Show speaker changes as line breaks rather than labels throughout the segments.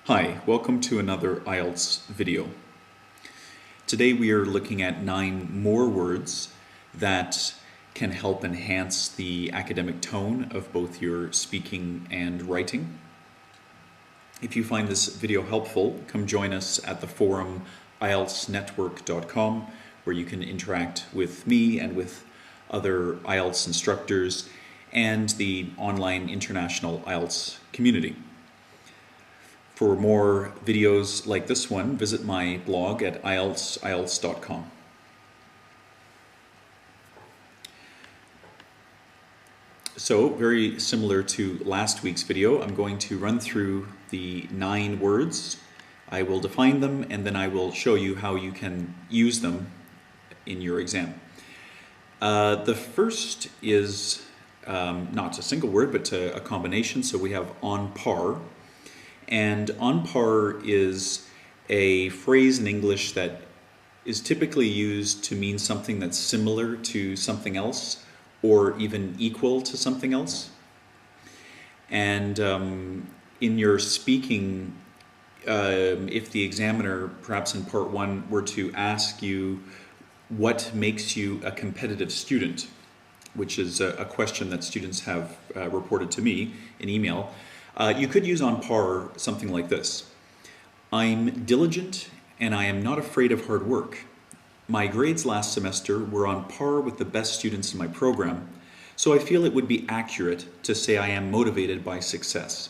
Hi, welcome to another IELTS video. Today we are looking at 9 more words that can help enhance the academic tone of both your speaking and writing. If you find this video helpful, come join us at the forum ieltsnetwork.com, where you can interact with me and with other IELTS instructors and the online international IELTS community. For more videos like this one, visit my blog at ielts.com. So, very similar to last week's video, I'm going to run through the 9 words. I will define them and then I will show you how you can use them in your exam. The first is not a single word, but a combination. So we have on par. And on par is a phrase in English that is typically used to mean something that's similar to something else or even equal to something else. And in your speaking, if the examiner, perhaps in part 1, were to ask you what makes you a competitive student, which is a question that students have reported to me in email, you could use on par something like this. I'm diligent and I am not afraid of hard work. My grades last semester were on par with the best students in my program, so I feel it would be accurate to say I am motivated by success.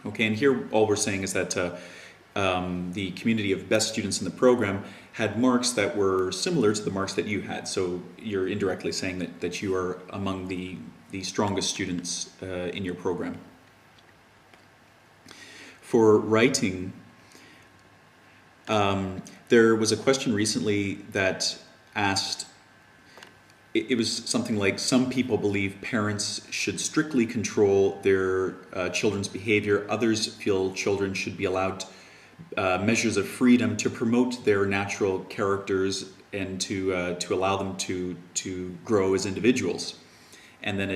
Okay, and here all we're saying is that the community of best students in the program had marks that were similar to the marks that you had, so you're indirectly saying that you are among the strongest students in your program. For writing, there was a question recently that asked, it was something like, some people believe parents should strictly control their children's behavior, others feel children should be allowed measures of freedom to promote their natural characters and to allow them to grow as individuals. And then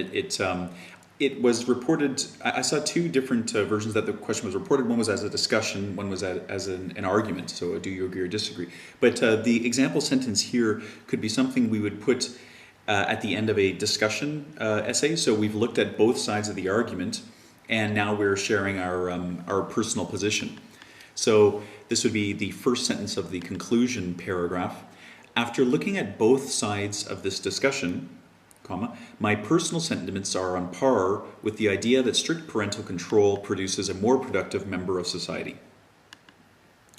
it was reported, I saw 2 different versions that the question was reported. One was as a discussion, one was as an argument, so do you agree or disagree. But the example sentence here could be something we would put at the end of a discussion essay. So we've looked at both sides of the argument, and now we're sharing our personal position. So this would be the first sentence of the conclusion paragraph. After looking at both sides of this discussion, my personal sentiments are on par with the idea that strict parental control produces a more productive member of society.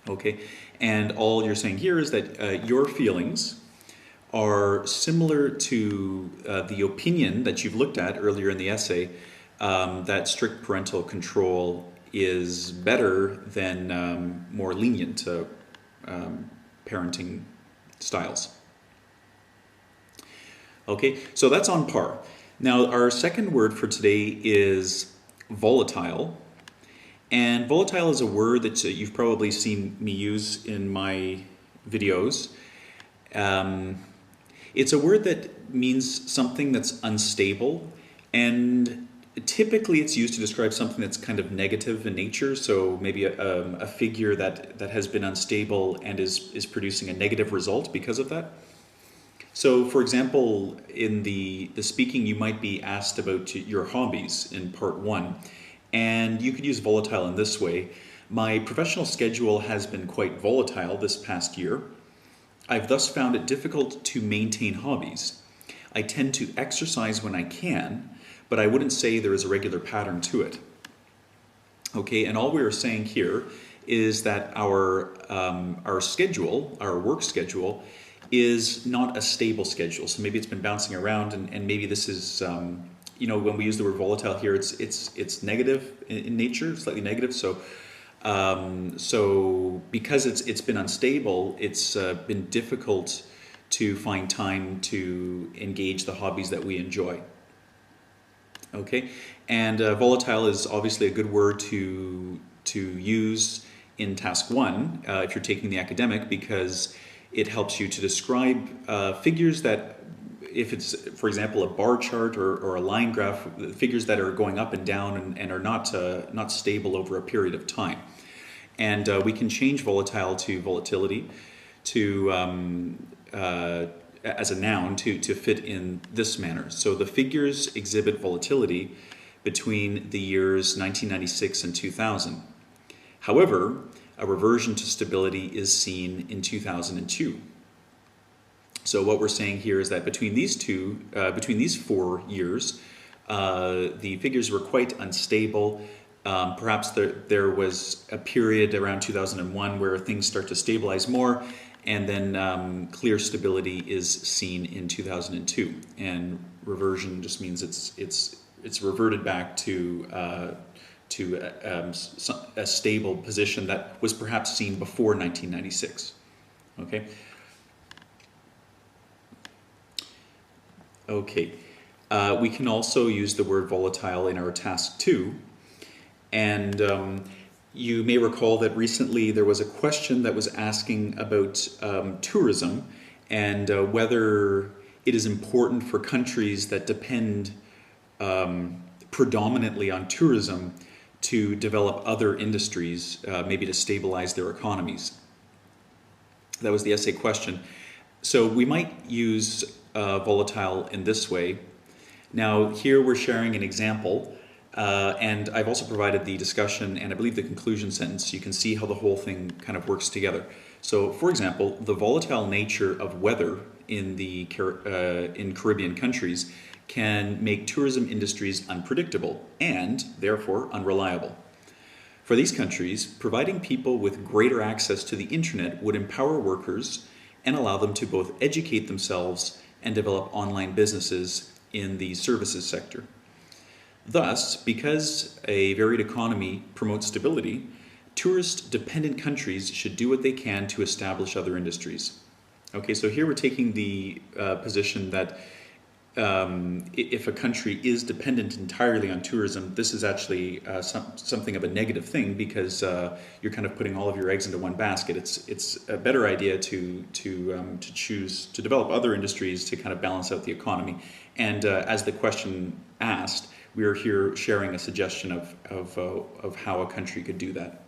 Okay, and all you're saying here is that your feelings are similar to the opinion that you've looked at earlier in the essay, that strict parental control is better than more lenient parenting styles. Okay, so that's on par. Now our second word for today is volatile. And volatile is a word that you've probably seen me use in my videos. It's a word that means something that's unstable, and typically it's used to describe something that's kind of negative in nature. So maybe a figure that has been unstable and is producing a negative result because of that. So, for example, in the speaking, you might be asked about your hobbies in part 1, and you could use volatile in this way. My professional schedule has been quite volatile this past year. I've thus found it difficult to maintain hobbies. I tend to exercise when I can, but I wouldn't say there is a regular pattern to it. Okay, and all we are saying here is that our schedule, our work schedule, is not a stable schedule. So maybe it's been bouncing around, and maybe this is, when we use the word volatile here, it's negative in nature, slightly negative. So because it's been unstable, it's been difficult to find time to engage the hobbies that we enjoy. Okay, and volatile is obviously a good word to use in task 1 if you're taking the academic, because it helps you to describe figures that if it's, for example, a bar chart or a line graph, figures that are going up and down and are not stable over a period of time. And we can change volatile to volatility to as a noun to fit in this manner. So the figures exhibit volatility between the years 1996 and 2000. However, a reversion to stability is seen in 2002. So what we're saying here is that between these 4 years, the figures were quite unstable. Perhaps there was a period around 2001 where things start to stabilize more, and then clear stability is seen in 2002. And reversion just means it's reverted back to a stable position that was perhaps seen before 1996. Okay. Okay. We can also use the word volatile in our task 2. And you may recall that recently there was a question that was asking about tourism and whether it is important for countries that depend predominantly on tourism to develop other industries, maybe to stabilize their economies. That was the essay question. So we might use volatile in this way. Now here we're sharing an example, and I've also provided the discussion and I believe the conclusion sentence. So you can see how the whole thing kind of works together. So for example, the volatile nature of weather in Caribbean countries can make tourism industries unpredictable and therefore unreliable. For these countries, providing people with greater access to the internet would empower workers and allow them to both educate themselves and develop online businesses in the services sector. Thus, because a varied economy promotes stability, tourist-dependent countries should do what they can to establish other industries. Okay, so here we're taking the position that if a country is dependent entirely on tourism, this is actually something of a negative thing, because you're kind of putting all of your eggs into one basket. It's a better idea to choose to develop other industries to kind of balance out the economy. And as the question asked, we are here sharing a suggestion of how a country could do that.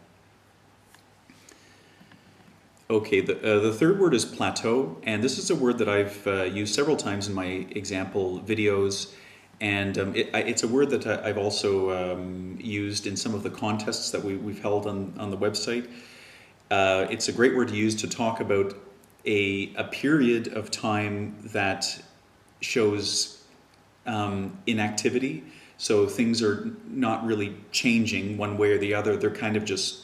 Okay, the third word is plateau, and this is a word that I've used several times in my example videos, and it's a word that I've also used in some of the contests that we've held on the website. It's a great word to use to talk about a period of time that shows inactivity, so things are not really changing one way or the other, they're kind of just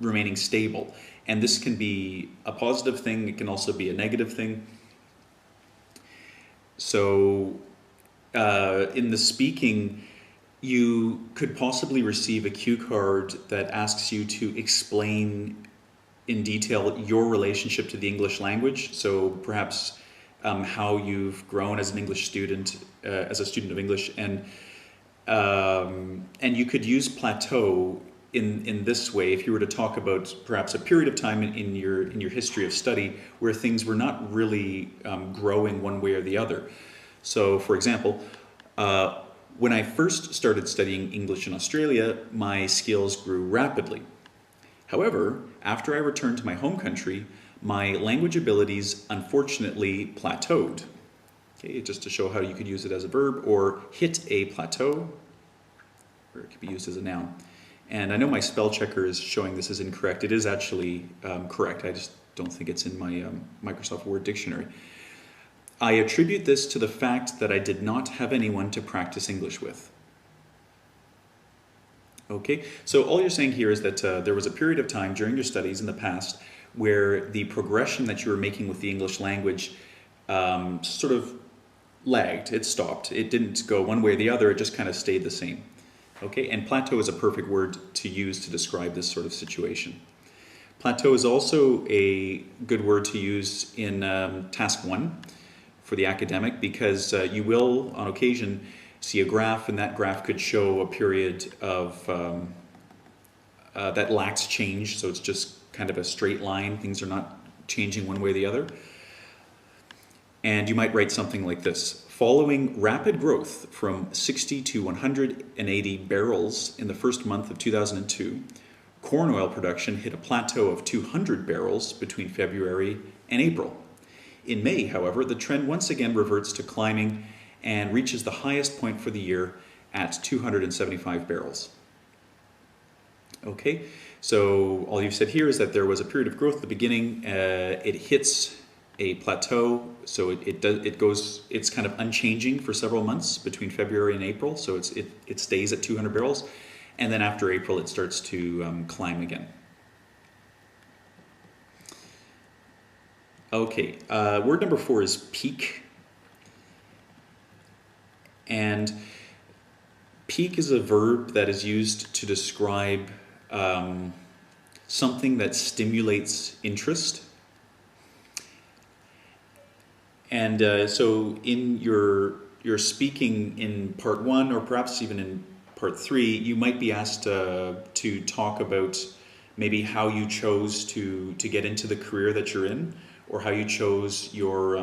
remaining stable. And this can be a positive thing, it can also be a negative thing. So in the speaking, you could possibly receive a cue card that asks you to explain in detail your relationship to the English language. So perhaps how you've grown as an English student, as a student of English, and you could use plateau in this way if you were to talk about perhaps a period of time in your history of study where things were not really growing one way or the other. So for example, when I first started studying English in Australia, my skills grew rapidly. However, after I returned to my home country, my language abilities unfortunately plateaued. Okay, just to show how you could use it as a verb, or hit a plateau, or it could be used as a noun. And I know my spell checker is showing this as incorrect. It is actually correct. I just don't think it's in my Microsoft Word dictionary. I attribute this to the fact that I did not have anyone to practice English with. Okay, so all you're saying here is that there was a period of time during your studies in the past where the progression that you were making with the English language sort of lagged. It stopped. It didn't go one way or the other. It just kind of stayed the same. Okay, and plateau is a perfect word to use to describe this sort of situation. Plateau is also a good word to use in task 1 for the academic, because you will, on occasion, see a graph, and that graph could show a period of that lacks change, so it's just kind of a straight line. Things are not changing one way or the other. And you might write something like this. Following rapid growth from 60 to 180 barrels in the first month of 2002, corn oil production hit a plateau of 200 barrels between February and April. In May, however, the trend once again reverts to climbing and reaches the highest point for the year at 275 barrels. Okay, so all you've said here is that there was a period of growth at the beginning. It hits a plateau, so it's kind of unchanging for several months between February and April. So it stays at 200 barrels, and then after April, it starts to climb again. Okay, word number 4 is peak. And peak is a verb that is used to describe something that stimulates interest. And so in your speaking in part 1, or perhaps even in part 3, you might be asked to talk about maybe how you chose to get into the career that you're in, or how you chose your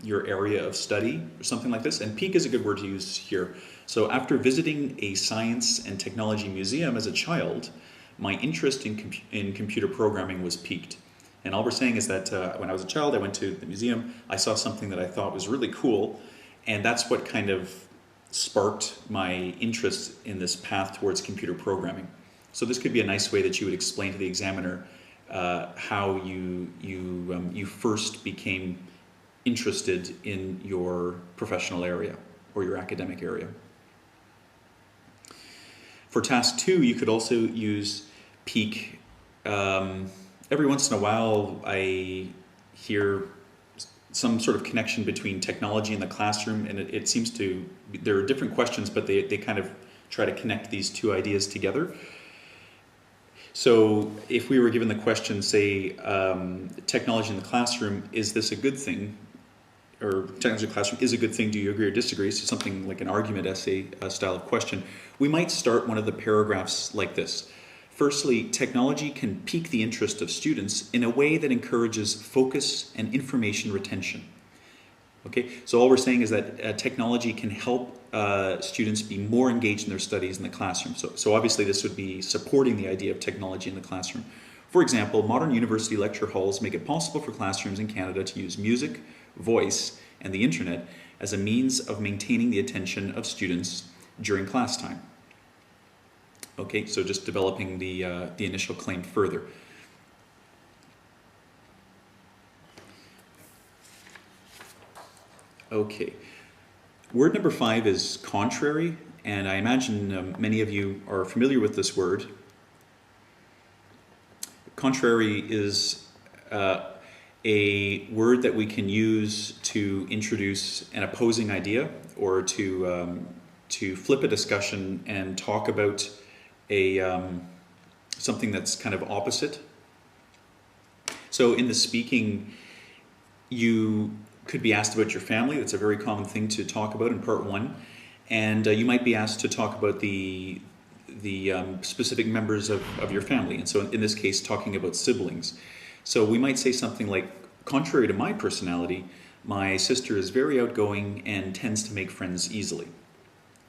area of study, or something like this. And peak is a good word to use here. So after visiting a science and technology museum as a child, my interest in computer programming was piqued. And all we're saying is that when I was a child, I went to the museum, I saw something that I thought was really cool, and that's what kind of sparked my interest in this path towards computer programming. So this could be a nice way that you would explain to the examiner how you first became interested in your professional area or your academic area. For task 2, you could also use peak. Every once in a while, I hear some sort of connection between technology and the classroom, and it seems to, there are different questions, but they kind of try to connect these two ideas together. So if we were given the question, say, technology in the classroom, is this a good thing? Or technology in the classroom is a good thing, do you agree or disagree? So something like an argument essay style of question. We might start one of the paragraphs like this. Firstly, technology can pique the interest of students in a way that encourages focus and information retention. Okay, so all we're saying is that technology can help students be more engaged in their studies in the classroom. So obviously this would be supporting the idea of technology in the classroom. For example, modern university lecture halls make it possible for classrooms in Canada to use music, voice, and the internet as a means of maintaining the attention of students during class time. Okay, so just developing the initial claim further. Okay, word number 5 is contrary, and I imagine many of you are familiar with this word. Contrary is a word that we can use to introduce an opposing idea, or to flip a discussion and talk about something that's kind of opposite. So in the speaking, you could be asked about your family. That's a very common thing to talk about in part 1. And you might be asked to talk about the specific members of your family. And so in this case, talking about siblings. So we might say something like, contrary to my personality, my sister is very outgoing and tends to make friends easily.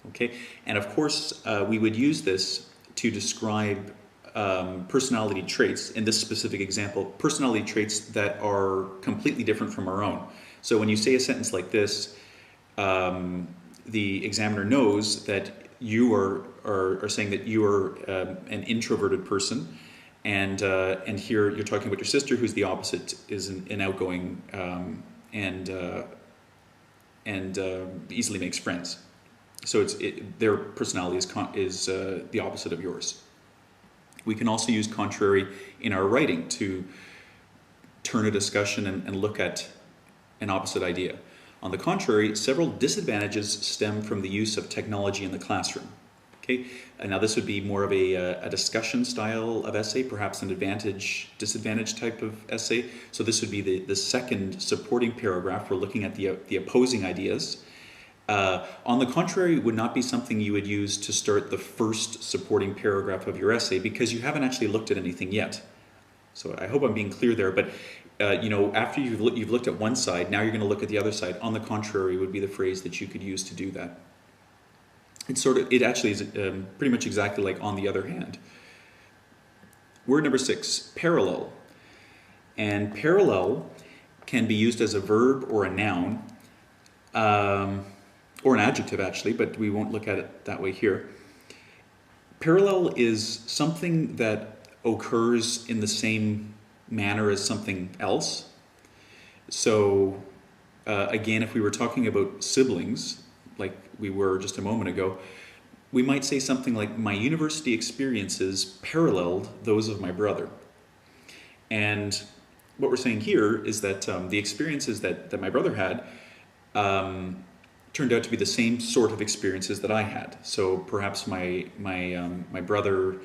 Okay, and of course, we would use this to describe personality traits, in this specific example, personality traits that are completely different from our own. So when you say a sentence like this, the examiner knows that you are saying that you are an introverted person, and here you're talking about your sister, who's the opposite, is an outgoing and easily makes friends. So their personality is the opposite of yours. We can also use contrary in our writing to turn a discussion and look at an opposite idea. On the contrary, several disadvantages stem from the use of technology in the classroom. Okay, and now this would be more of a discussion style of essay, perhaps an disadvantage type of essay. So this would be the second supporting paragraph. We're looking at the opposing ideas. On the contrary, would not be something you would use to start the first supporting paragraph of your essay, because you haven't actually looked at anything yet. So I hope I'm being clear there, but you know, after you've looked at one side, now you're going to look at the other side. On the contrary would be the phrase that you could use to do that. It actually is pretty much exactly like on the other hand. Word number 6, parallel. And parallel can be used as a verb or a noun, or an adjective actually, but we won't look at it that way here. Parallel is something that occurs in the same manner as something else. So again, if we were talking about siblings, like we were just a moment ago, we might say something like, my university experiences paralleled those of my brother. And what we're saying here is that the experiences that my brother had turned out to be the same sort of experiences that I had. So perhaps my brother,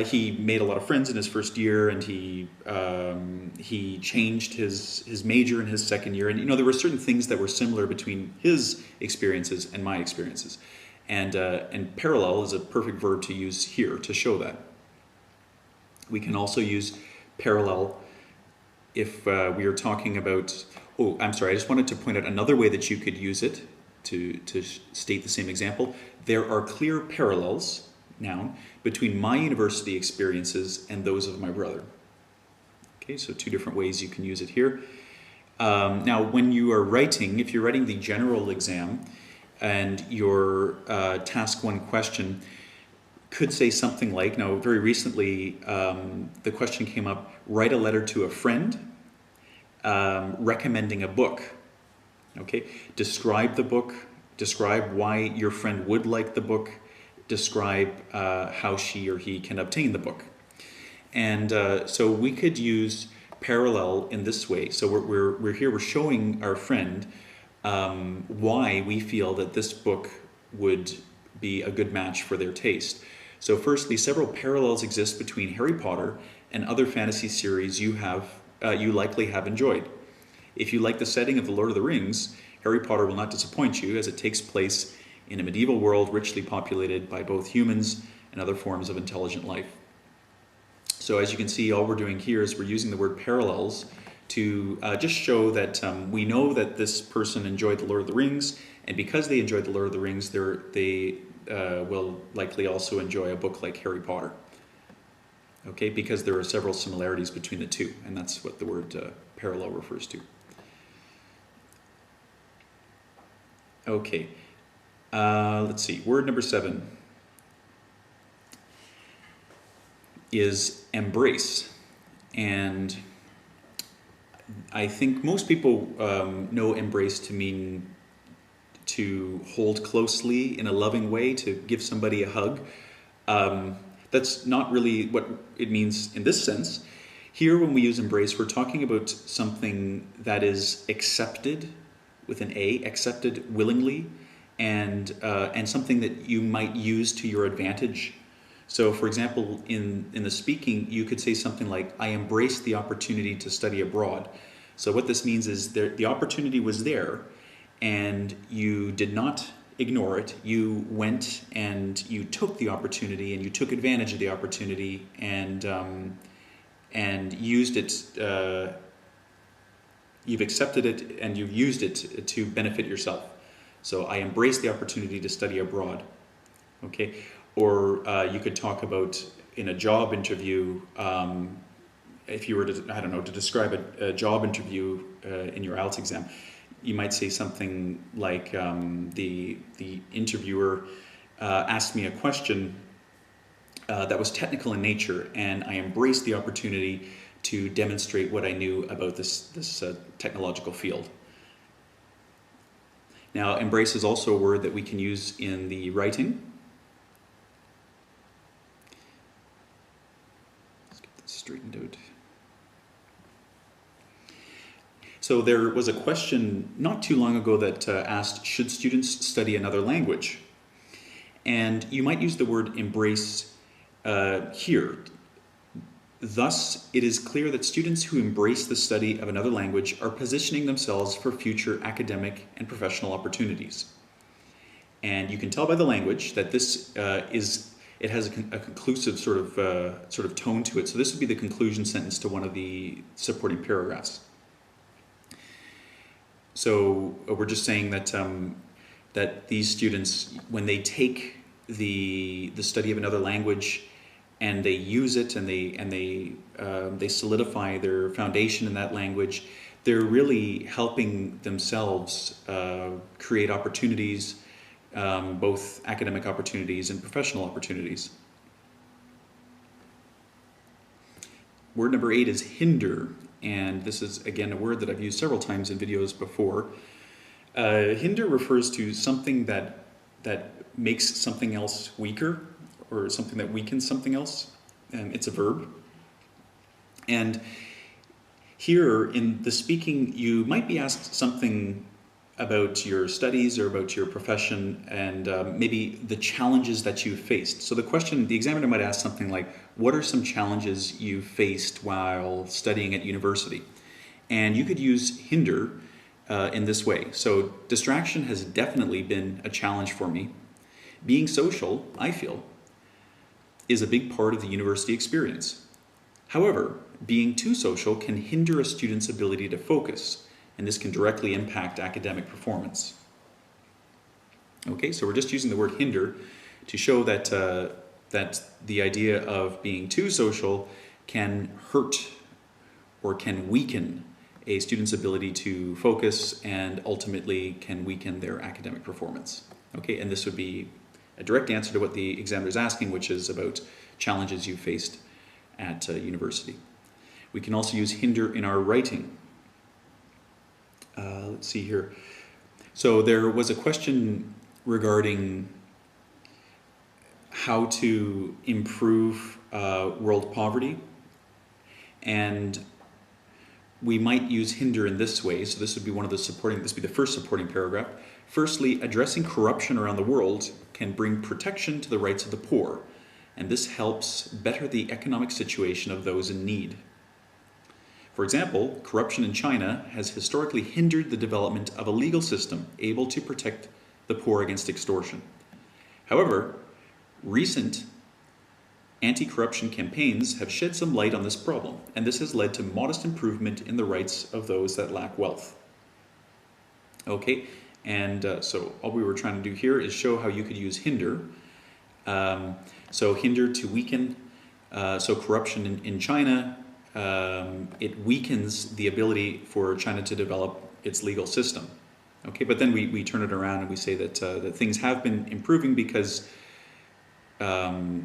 he made a lot of friends in his first year, and he changed his major in his second year. And you know, there were certain things that were similar between his experiences and my experiences. And parallel is a perfect verb to use here to show that. We can also use parallel if we are talking about, oh, I'm sorry, I just wanted to point out another way that you could use it to state the same example. There are clear parallels, noun, between my university experiences and those of my brother. Okay, so two different ways you can use it here. Now, when you are writing, if you're writing the general exam and your task 1 question could say something like, now very recently the question came up, write a letter to a friend recommending a book. Okay, describe the book, describe why your friend would like the book, describe how she or he can obtain the book. And so we could use parallel in this way. So we're showing our friend why we feel that this book would be a good match for their taste. So firstly, several parallels exist between Harry Potter and other fantasy series you likely have enjoyed. If you like the setting of The Lord of the Rings, Harry Potter will not disappoint you, as it takes place in a medieval world richly populated by both humans and other forms of intelligent life. So as you can see, all we're doing here is we're using the word parallels to just show that we know that this person enjoyed The Lord of the Rings, and because they enjoyed The Lord of the Rings, they will likely also enjoy a book like Harry Potter. Okay, because there are several similarities between the two, and that's what the word parallel refers to. Okay, let's see, word number 7 is embrace. And I think most people know embrace to mean to hold closely in a loving way, to give somebody a hug. That's not really what it means in this sense. Here, when we use embrace, we're talking about something that is accepted with an A, accepted willingly, and something that you might use to your advantage. So, for example, in the speaking, you could say something like, I embraced the opportunity to study abroad. So what this means is the opportunity was there, and you did not ignore it. You went and you took the opportunity, and you took advantage of the opportunity, and used it. You've accepted it, and you've used it to benefit yourself. So I embraced the opportunity to study abroad. Okay, or you could talk about in a job interview. If you were to, I don't know, to describe a job interview in your IELTS exam, you might say something like, the interviewer asked me a question that was technical in nature, and I embraced the opportunity to demonstrate what I knew about this technological field. Now, embrace is also a word that we can use in the writing. Let's get this straightened out. So there was a question not too long ago that asked, should students study another language? And you might use the word embrace here. Thus, it is clear that students who embrace the study of another language are positioning themselves for future academic and professional opportunities. And you can tell by the language that this is it has a conclusive sort of tone to it. So this would be the conclusion sentence to one of the supporting paragraphs. So we're just saying that that these students, when they take the study of another language and they use it and they solidify their foundation in that language, they're really helping themselves create opportunities, both academic opportunities and professional opportunities. Word number 8 is hinder, and this is again a word that I've used several times in videos before. Hinder refers to something that makes something else weaker, or something that weakens something else. It's a verb. And here in the speaking, you might be asked something about your studies or about your profession and maybe the challenges that you've faced. So the examiner might ask something like, what are some challenges you faced while studying at university? And you could use hinder in this way. So distraction has definitely been a challenge for me. Being social, I feel, is a big part of the university experience. However, being too social can hinder a student's ability to focus, and this can directly impact academic performance. Okay, so we're just using the word hinder to show that, that the idea of being too social can hurt or can weaken a student's ability to focus and ultimately can weaken their academic performance. Okay, and this would be a direct answer to what the examiner is asking, which is about challenges you faced at university. We can also use hinder in our writing. Let's see here. So there was a question regarding how to improve world poverty, and we might use hinder in this way. So this would be this would be the first supporting paragraph. Firstly, addressing corruption around the world can bring protection to the rights of the poor, and this helps better the economic situation of those in need. For example, corruption in China has historically hindered the development of a legal system able to protect the poor against extortion. However, recent anti-corruption campaigns have shed some light on this problem, and this has led to modest improvement in the rights of those that lack wealth. Okay, and so all we were trying to do here is show how you could use hinder. So hinder to weaken, so corruption in China, it weakens the ability for China to develop its legal system. Okay, but then we turn it around and we say that, that things have been improving because the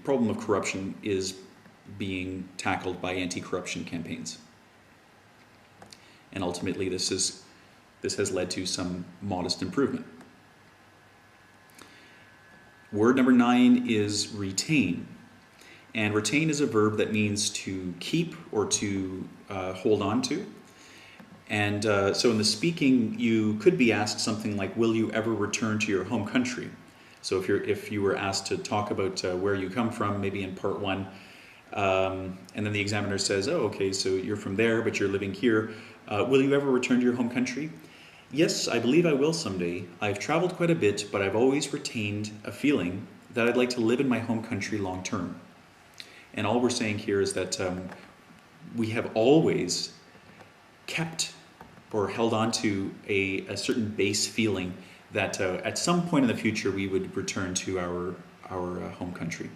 problem of corruption is being tackled by anti-corruption campaigns. And ultimately this has led to some modest improvement. Word number 9 is retain. And retain is a verb that means to keep or to hold on to. And so in the speaking, you could be asked something like, will you ever return to your home country? So if you were asked to talk about where you come from, maybe in part 1, and then the examiner says, oh, okay, so you're from there, but you're living here. Will you ever return to your home country? Yes, I believe I will someday. I've traveled quite a bit, but I've always retained a feeling that I'd like to live in my home country long term. And all we're saying here is that we have always kept or held on to a certain base feeling that at some point in the future we would return to our home country.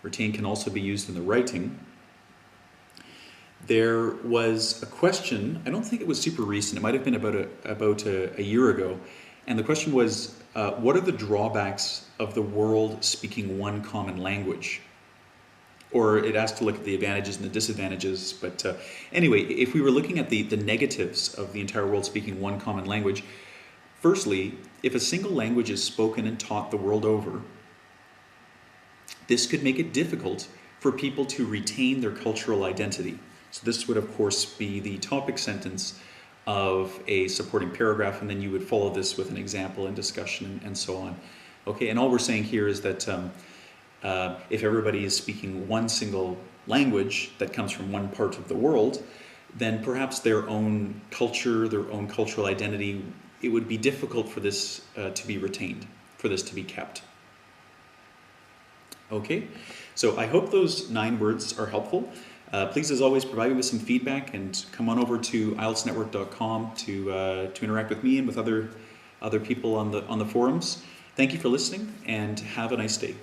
Retain can also be used in the writing. There was a question, I don't think it was super recent, it might have been about a year ago, and the question was, what are the drawbacks of the world speaking one common language? Or it asked to look at the advantages and the disadvantages, but anyway, if we were looking at the negatives of the entire world speaking one common language, firstly, if a single language is spoken and taught the world over, this could make it difficult for people to retain their cultural identity. So this would, of course, be the topic sentence of a supporting paragraph, and then you would follow this with an example and discussion and so on. Okay, and all we're saying here is that if everybody is speaking one single language that comes from one part of the world, then perhaps their own culture, their own cultural identity, it would be difficult for this to be retained, for this to be kept. Okay, so I hope those 9 words are helpful. Please, as always, provide me with some feedback and come on over to ieltsnetwork.com to interact with me and with other people on the forums. Thank you for listening and have a nice day.